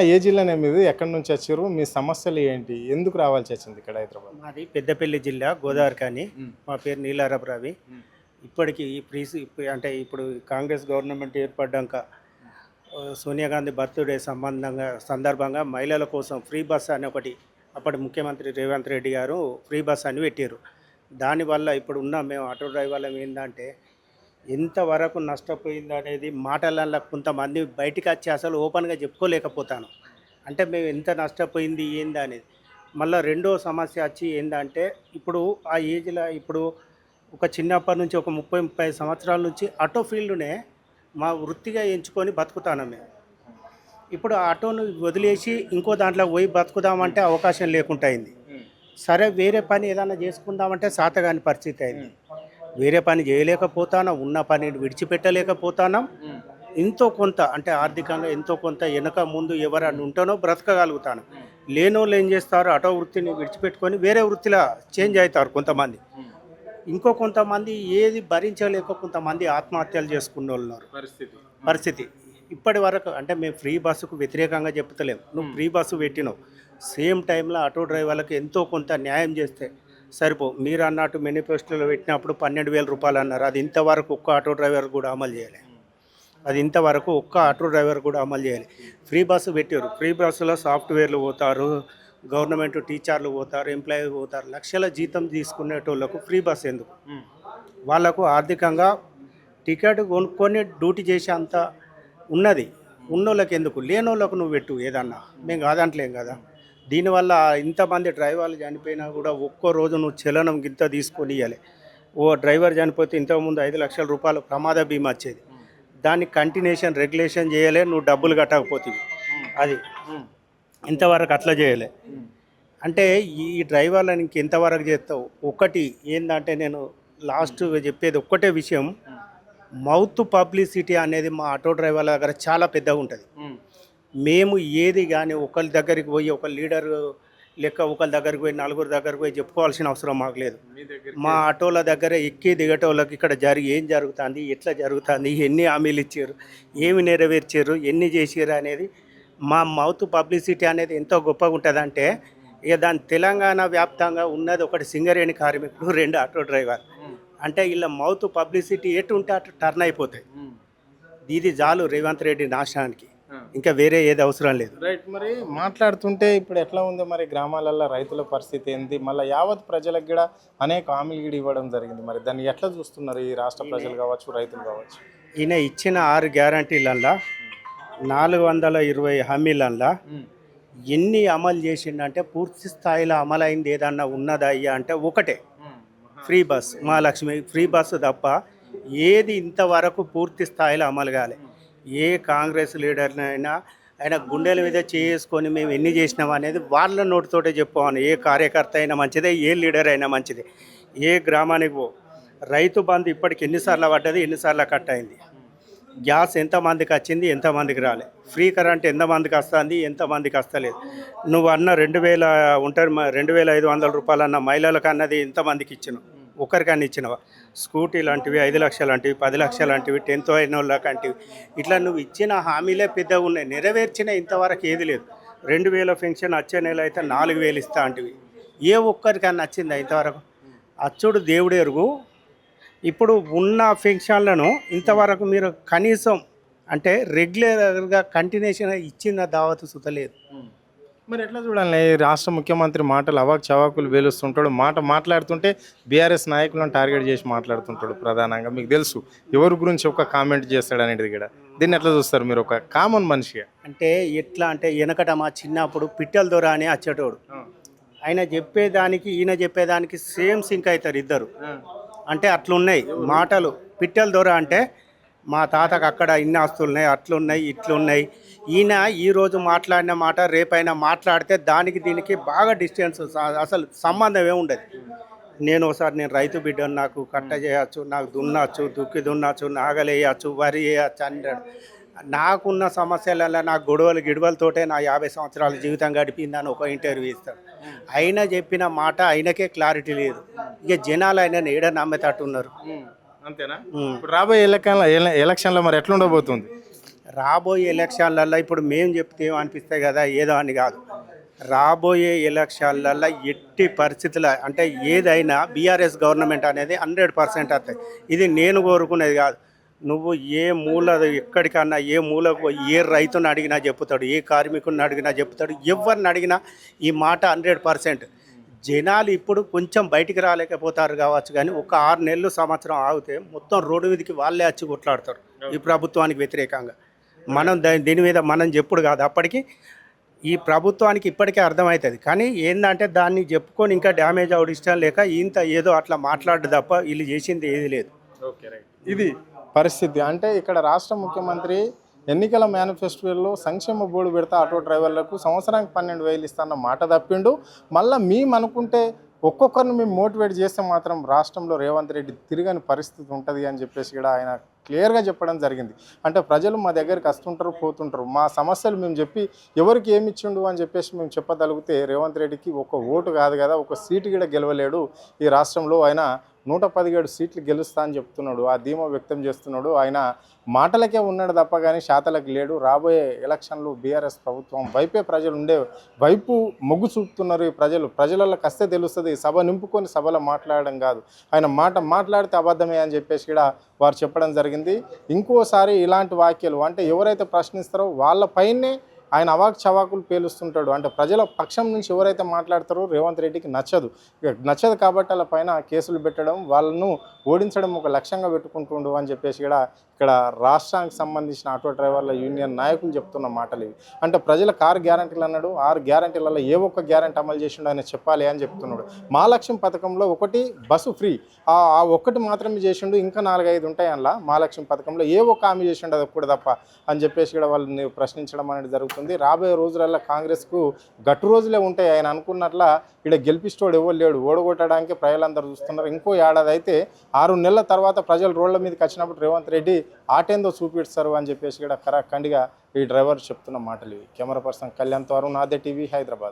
ఏ జిల్లానే మీది? ఎక్కడి నుంచి వచ్చారు? మీ సమస్యలు ఏంటి? ఎందుకు రావాల్సి వచ్చింది ఇక్కడ హైదరాబాద్? మాది పెద్దపల్లి జిల్లా గోదావరి కానీ. హ్మ్. మా పేరు నీలారపు రవి. హ్మ్. ఇప్పటికి ఈ అంటే ఇప్పుడు కాంగ్రెస్ గవర్నమెంట్ ఏర్పడ్డాక సోనియా గాంధీ బర్త్డే సందర్భంగా మహిళల కోసం ఫ్రీ బస్ అని ఒకటి అప్పటి ముఖ్యమంత్రి రేవంత్ రెడ్డి గారు ఫ్రీ బస్ అని పెట్టారు. దానివల్ల ఇప్పుడు ఉన్న మేము ఆటో డ్రైవర్లం ఏంటంటే ఎంతవరకు నష్టపోయింది అనేది మాటలలో కొంతమంది బయటికి వచ్చి అసలు ఓపెన్గా చెప్పుకోలేకపోతాను. అంటే మేము ఎంత నష్టపోయింది ఏంది అనేది. మళ్ళీ రెండో సమస్య వచ్చి ఏంటంటే ఇప్పుడు ఆ ఏజ్లో ఇప్పుడు ఒక చిన్నప్పటి నుంచి ఒక 30 సంవత్సరాల నుంచి ఆటో ఫీల్డ్నే మా వృత్తిగా ఎంచుకొని బతుకుతాను మేము. ఇప్పుడు ఆ ఆటోను వదిలేసి ఇంకో దాంట్లో పోయి బతుకుదామంటే అవకాశం లేకుండా అయింది. సరే వేరే పని ఏదైనా చేసుకుందామంటే సాతగాని పరిస్థితి అయింది. వేరే పని చేయలేకపోతాను, ఉన్న పనిని విడిచిపెట్టలేకపోతాను. ఎంతో కొంత అంటే ఆర్థికంగా ఎంతో కొంత వెనక ముందు ఎవరన్నా ఉంటేనో బ్రతకగలుగుతాను. లేనోళ్ళు ఏం చేస్తారు, ఆటో వృత్తిని విడిచిపెట్టుకొని వేరే వృత్తిలో చేంజ్ అవుతారు కొంతమంది. ఇంకో కొంతమంది ఏది భరించలేక కొంతమంది ఆత్మహత్యలు చేసుకున్న వాళ్ళు ఉన్నారు. పరిస్థితి ఇప్పటి వరకు అంటే మేము ఫ్రీ బస్సుకు వ్యతిరేకంగా చెప్తలేము. నువ్వు ఫ్రీ బస్సు పెట్టినావు, సేమ్ టైంలో ఆటో డ్రైవర్లకు ఎంతో కొంత న్యాయం చేస్తే సరిపో. మీరు అన్నట్టు మేనిఫెస్టోలో పెట్టినప్పుడు 12,000 రూపాయలు అన్నారు. అది ఇంతవరకు ఒక్క ఆటో డ్రైవర్ కూడా అమలు చేయాలి. అది ఇంతవరకు ఒక్క ఆటో డ్రైవర్ కూడా అమలు చేయాలి. ఫ్రీ బస్సు పెట్టారు. ఫ్రీ బస్సులో సాఫ్ట్వేర్లు పోతారు, గవర్నమెంట్ టీచర్లు పోతారు, ఎంప్లాయీ పోతారు. లక్షల జీతం తీసుకునేటోళ్ళకు ఫ్రీ బస్ ఎందుకు? వాళ్ళకు ఆర్థికంగా టికెట్ కొనుక్కొని డ్యూటీ చేసే అంత ఉన్నది. ఉన్నోళ్ళకి ఎందుకు? లేనోళ్ళకు నువ్వు పెట్టు ఏదన్నా. మేము కాదంటలేం కదా. దీనివల్ల ఇంతమంది డ్రైవర్లు చనిపోయినా కూడా ఒక్కో రోజు నువ్వు చలనం గింత తీసుకొని ఇవ్వాలి. ఓ డ్రైవర్ చనిపోతే ఇంతకుముందు 5 లక్షల రూపాయలు ప్రమాద బీమా వచ్చేది. దాన్ని కంటిన్యూషన్ రెగ్యులేషన్ చేయలే, నువ్వు డబ్బులు కట్టకపోతుంది. అది ఇంతవరకు అట్లా చేయలే. అంటే ఈ డ్రైవర్లను ఇంకెంతవరకు చేస్తావు? ఒకటి ఏంటంటే నేను లాస్ట్ చెప్పేది ఒక్కటే విషయం, మౌత్ పబ్లిసిటీ అనేది మా ఆటో డ్రైవర్ల దగ్గర చాలా పెద్దగా ఉంటుంది. మేము ఏది కానీ ఒకరి దగ్గరికి పోయి ఒక లీడర్ లెక్క ఒకరి దగ్గరికి పోయి నలుగురు దగ్గరికి పోయి చెప్పుకోవాల్సిన అవసరం మాకు లేదు. మా ఆటోల దగ్గర ఎక్కి దిగటోళ్ళకి ఇక్కడ ఏం జరుగుతుంది, ఎట్లా జరుగుతుంది, ఎన్ని హామీలు ఇచ్చారు, ఏమి నెరవేర్చారు, ఎన్ని చేసారు అనేది మా మౌత్ పబ్లిసిటీ అనేది ఎంతో గొప్పగా ఉంటుందంటే ఇక దాని తెలంగాణ వ్యాప్తంగా ఉన్నది ఒకటి సింగరేణి కార్మికులు, 2 ఆటో డ్రైవర్. అంటే ఇలా మౌత్ పబ్లిసిటీ ఎటు ఉంటే అటు టర్న్ అయిపోతాయి. ఇది చాలు రేవంత్ రెడ్డి నాశనానికి, ఇంకా వేరే ఏది అవసరం లేదు. రైట్. మరి మాట్లాడుతుంటే ఇప్పుడు ఎట్లా ఉంది మరి గ్రామాలలో రైతుల పరిస్థితి ఏంది? మళ్ళీ యావత్ ప్రజలకు కూడా అనేక హామీలు కూడా ఇవ్వడం జరిగింది. మరి దాన్ని ఎట్లా చూస్తున్నారు ఈ రాష్ట్ర ప్రజలు కావచ్చు, రైతులు కావచ్చు? ఈయన ఇచ్చిన 6 గ్యారంటీలల్లా 420 హామీలల్లా ఎన్ని అమలు చేసిండంటే పూర్తి స్థాయిలో అమలైంది ఏదన్నా ఉన్నదా అయ్యా అంటే ఒకటే, free bus Mahalakshmi free bus తప్ప ఏది ఇంతవరకు పూర్తి స్థాయిలో అమలు కాలే. ఏ కాంగ్రెస్ లీడర్నైనా ఆయన గుండెల మీద చేసుకొని మేము ఎన్ని చేసినాం అనేది వాళ్ళ నోటితోటే చెప్పుకోవాలి. ఏ కార్యకర్త అయినా మంచిదే, ఏ లీడర్ అయినా మంచిదే. ఏ గ్రామానికి పో, రైతు బంధు ఇప్పటికి ఎన్నిసార్లు పడ్డది, ఎన్నిసార్లు కట్ అయింది, గ్యాస్ ఎంతమందికి వచ్చింది, ఎంతమందికి రాలే, ఫ్రీ కరెంట్ ఎంతమందికి వస్తుంది, ఎంతమందికి వస్తలేదు. నువ్వు అన్న 2,000 ఉంటారు 2,500 రూపాయలు అన్న మహిళలకు అన్నది ఎంతమందికి ఇచ్చినావు? ఒకరికన్నా ఇచ్చినవా? స్కూటీ లాంటివి 5 లక్షలు లాంటివి, 10 లక్షలు లాంటివి, 10th అయిన వాళ్ళకంటివి, ఇట్లా నువ్వు ఇచ్చిన హామీలే పెద్దగా ఉన్నాయి. నెరవేర్చిన ఇంతవరకు ఏది లేదు. 2,000 పెన్షన్ వచ్చే నెల అయితే 4,000 ఇస్తా అంటివి. ఏ ఒక్కరికన్నా వచ్చిందా ఇంతవరకు? అచ్చుడు దేవుడు ఎరుగు. ఇప్పుడు ఉన్న పెన్షన్లను ఇంతవరకు మీరు కనీసం అంటే రెగ్యులర్గా కంటిన్యూషన్ ఇచ్చిన దావతు సుతలేదు. మరి ఎట్లా చూడాలి? రాష్ట్ర ముఖ్యమంత్రి మాటలు అవాక్ చవాకులు వేలుస్తుంటాడు. మాట్లాడుతుంటే బీఆర్ఎస్ నాయకులను టార్గెట్ చేసి మాట్లాడుతుంటాడు. ప్రధానంగా మీకు తెలుసు ఎవరి గురించి ఒక కామెంట్ చేస్తాడు అనేది కూడా. దీన్ని ఎట్లా చూస్తారు మీరు ఒక కామన్ మనిషిగా? అంటే ఎట్లా అంటే వెనకట మా చిన్నప్పుడు పిట్టల దొర అని వచ్చేటోడు. ఆయన చెప్పేదానికి ఈయన చెప్పేదానికి సేమ్ సింక్ అవుతారు ఇద్దరు. అంటే అట్లున్నాయి మాటలు. పిట్టల దొర అంటే మా తాతకు అక్కడ ఇన్ని ఆస్తులున్నాయి, అట్లున్నాయి, ఇట్లున్నాయి. ఈయన ఈరోజు మాట్లాడిన మాట రేపైనా మాట్లాడితే దానికి దీనికి బాగా డిస్టెన్స్, అసలు సంబంధం ఏముండదు. నేను రైతు బిడ్డను, నాకు కట్ట చేయచ్చు, నాకు దున్నచ్చు, దుక్కి దున్నచ్చు, నాగలేయచ్చు, వరి వేయచ్చు అన్నాడు. నాకున్న సమస్యలలో నాకు గిడవలతోటే నా 50 సంవత్సరాల జీవితం గడిపిందని ఒక ఇంటర్వ్యూ ఇస్తాడు. అయినా చెప్పిన మాట ఆయనకే క్లారిటీ లేదు. ఇక జనాలు ఆయన ఏడ నమ్మేటట్టున్నారు. అంతేనా? రాబోయే ఎలక్షన్లో మరి ఎట్లా ఉండబోతుంది? రాబోయే ఎలక్షన్లలో ఇప్పుడు మేము చెప్తే అనిపిస్తాయి కదా ఏదో అని కాదు. రాబోయే ఎలక్షన్లలో ఎట్టి పరిస్థితుల అంటే ఏదైనా బీఆర్ఎస్ గవర్నమెంట్ అనేది 100% వస్తాయి. ఇది నేను కోరుకునేది కాదు. నువ్వు ఏ మూల ఎక్కడికన్నా ఏ మూలకు పోయి ఏ రైతుని అడిగినా చెప్తాడు, ఏ కార్మికుడిని అడిగినా చెప్తాడు, ఎవరిని అడిగినా ఈ మాట 100%. జనాలు ఇప్పుడు కొంచెం బయటికి రాలేకపోతారు కావచ్చు, కానీ ఒక 6 నెలలు సంవత్సరం ఆగితే మొత్తం రోడ్డు మీదకి వాళ్ళే వచ్చి కొట్లాడతారు ఈ ప్రభుత్వానికి వ్యతిరేకంగా. మనం దీని మీద మనం చెప్పుడు కాదు, అప్పటికి ఈ ప్రభుత్వానికి ఇప్పటికే అర్థమవుతుంది. కానీ ఏంటంటే దాన్ని చెప్పుకొని ఇంకా డ్యామేజ్ అవడం ఇష్టం లేక ఇంత ఏదో అట్లా మాట్లాడదు తప్ప వీళ్ళు చేసింది ఏది లేదు. Okay right. ఇది పరిస్థితి. అంటే ఇక్కడ రాష్ట్ర ముఖ్యమంత్రి ఎన్నికల మేనిఫెస్టోలో సంక్షేమ బోర్డు పెడతా ఆటో డ్రైవర్లకు సంవత్సరానికి 12,000 ఇస్తాన్న మాట తప్పిండు. మళ్ళీ మేము అనుకుంటే ఒక్కొక్కరిని మేము మోటివేట్ చేస్తే మాత్రం రాష్ట్రంలో రేవంత్ రెడ్డి తిరగని పరిస్థితి ఉంటుంది అని చెప్పేసి కూడా ఆయన క్లియర్గా చెప్పడం జరిగింది. అంటే ప్రజలు మా దగ్గరికి వస్తుంటారు, పోతుంటారు, మా సమస్యలు మేము చెప్పి ఎవరికి ఏమి ఇచ్చిండు అని చెప్పేసి మేము చెప్పగలిగితే రేవంత్ రెడ్డికి ఒక ఓటు కాదు కదా, ఒక సీటు కూడా గెలవలేడు ఈ రాష్ట్రంలో. ఆయన 117 సీట్లు గెలుస్తా అని చెప్తున్నాడు, ఆ ధీమా వ్యక్తం చేస్తున్నాడు. ఆయన మాటలకే ఉన్నాడు తప్ప కానీ శాతలకు లేడు. రాబోయే ఎలక్షన్లు బీఆర్ఎస్ ప్రభుత్వం వైపే ప్రజలు ఉండే వైపు మొగ్గు చూపుతున్నారు ఈ ప్రజలు. ప్రజలలో కస్తే తెలుస్తుంది, సభ నింపుకొని సభలో మాట్లాడడం కాదు, ఆయన మాట్లాడితే అబద్ధమే అని చెప్పేసి కూడా వారు చెప్పడం జరిగింది. ఇంకోసారి ఇలాంటి వాక్యాలు అంటే ఎవరైతే ప్రశ్నిస్తారో వాళ్ళపైనే ఆయన అవాక్ చవాకులు పేలుస్తుంటాడు. అంటే ప్రజల పక్షం నుంచి ఎవరైతే మాట్లాడతారో రేవంత్ రెడ్డికి నచ్చదు కాబట్టి వాళ్ళ పైన కేసులు పెట్టడం, వాళ్ళను ఓడించడం ఒక లక్ష్యంగా పెట్టుకుంటుండు అని చెప్పేసి కూడా ఇక్కడ రాష్ట్రానికి సంబంధించిన ఆటో డ్రైవర్ల యూనియన్ నాయకులు చెప్తున్న మాటలు ఇవి. అంటే ప్రజలకు 6 గ్యారంటీలు అన్నాడు, 6 గ్యారంటీలలో ఏ ఒక్క గ్యారంటీ అమలు చేసిండో ఆయన చెప్పాలి అని చెప్తున్నాడు. మా లక్ష్యం పథకంలో ఒకటి బస్సు ఫ్రీ, ఆ ఒక్కటి మాత్రమే చేసిండు, ఇంకా 4-5 ఉంటాయి అందులో. మా లక్ష్యం పథకంలో ఏ ఒక్క హామీ చేసిండు అది ఒక్కటి తప్ప అని చెప్పేసి కూడా వాళ్ళని ప్రశ్నించడం అనేది జరుగుతుంది. రాబోయే రోజులలో కాంగ్రెస్కు గట్టు రోజులే ఉంటాయి. ఆయన అనుకున్నట్ల ఇక్కడ గెలిపిస్తోడు ఎవరు లేడు, ఓడగొట్టడానికి ప్రజలందరూ చూస్తున్నారు. ఇంకో ఏడాది అయితే 6 నెలల తర్వాత ప్రజలు రోడ్ల మీదకి వచ్చినప్పుడు రేవంత్ రెడ్డి ఆటేందో చూపిస్తారు అని చెప్పేసి కూడా ఖండిగా ఈ డ్రైవర్ చెప్తున్న మాటలు ఇవి. కెమెరా పర్సన్ కళ్యాణ్ తో అరుణ్, ఆద్య టీవీ, హైదరాబాద్.